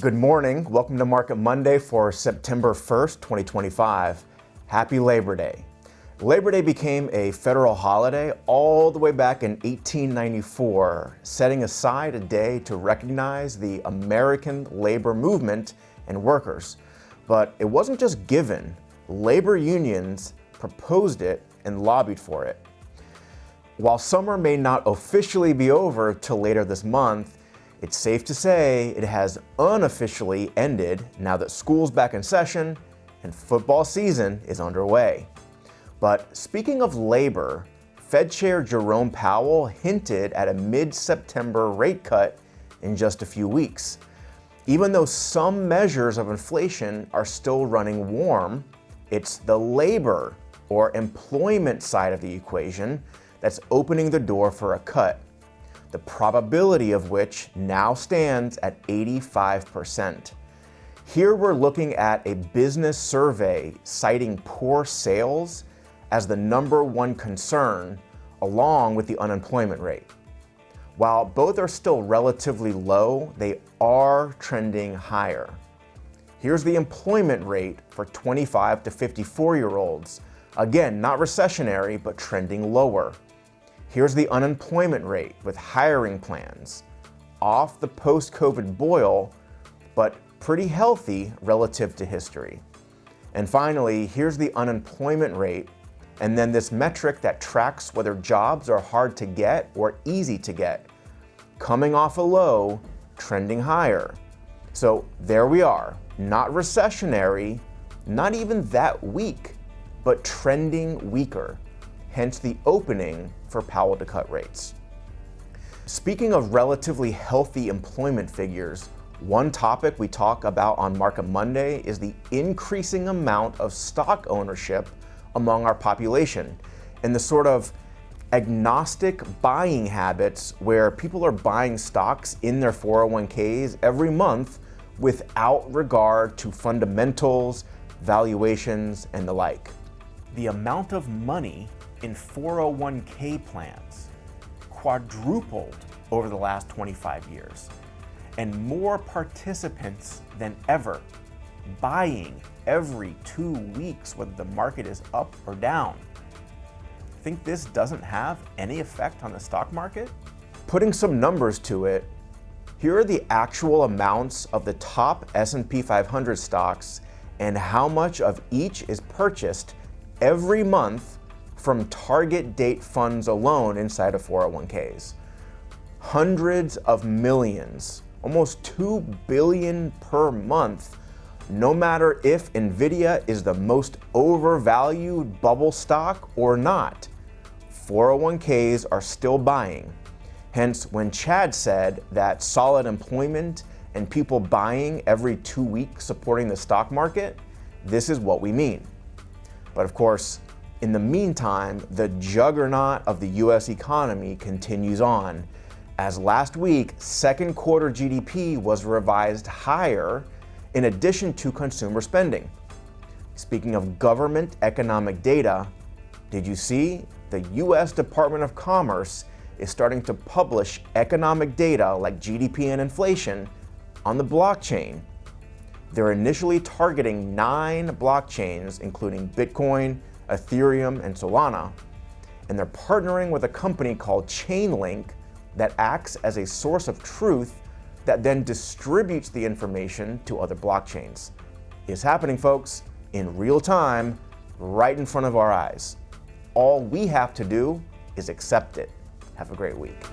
Good morning. Welcome to Market Monday for September 1st, 2025. Happy Labor Day. Labor Day became a federal holiday all the way back in 1894, setting aside a day to recognize the American labor movement and workers. But it wasn't just given. Labor unions proposed it and lobbied for it. While summer may not officially be over till later this month, it's safe to say it has unofficially ended now that school's back in session and football season is underway. But speaking of labor, Fed Chair Jerome Powell hinted at a mid-September rate cut in just a few weeks. Even though some measures of inflation are still running warm, it's the labor or employment side of the equation that's opening the door for a cut, the probability of which now stands at 85%. Here we're looking at a business survey citing poor sales as the number one concern, along with the unemployment rate. While both are still relatively low, they are trending higher. Here's the employment rate for 25 to 54-year-olds. Again, not recessionary, but trending lower. Here's the unemployment rate with hiring plans, off the post-COVID boil, but pretty healthy relative to history. And finally, here's the unemployment rate, and then this metric that tracks whether jobs are hard to get or easy to get, coming off a low, trending higher. So there we are, not recessionary, not even that weak, but trending weaker. Hence the opening for Powell to cut rates. Speaking of relatively healthy employment figures, one topic we talk about on Market Monday is the increasing amount of stock ownership among our population and the sort of agnostic buying habits where people are buying stocks in their 401ks every month without regard to fundamentals, valuations, and the like. The amount of money in 401k plans quadrupled over the last 25 years, and more participants than ever buying every 2 weeks, whether the market is up or down. Think this doesn't have any effect on the stock market? Putting some numbers to it, here are the actual amounts of the top S&P 500 stocks and how much of each is purchased every month from target date funds alone inside of 401ks. Hundreds of millions, almost 2 billion per month, no matter if Nvidia is the most overvalued bubble stock or not. 401ks are still buying. Hence, when Chad said that solid employment and people buying every 2 weeks supporting the stock market, this is what we mean. But of course, in the meantime, the juggernaut of the US economy continues on, as last week, second quarter GDP was revised higher in addition to consumer spending. Speaking of government economic data, did you see the US Department of Commerce is starting to publish economic data like GDP and inflation on the blockchain? They're initially targeting 9 blockchains, including Bitcoin, Ethereum, and Solana, and they're partnering with a company called Chainlink that acts as a source of truth that then distributes the information to other blockchains. It's happening, folks, in real time, right in front of our eyes. All we have to do is accept it. Have a great week.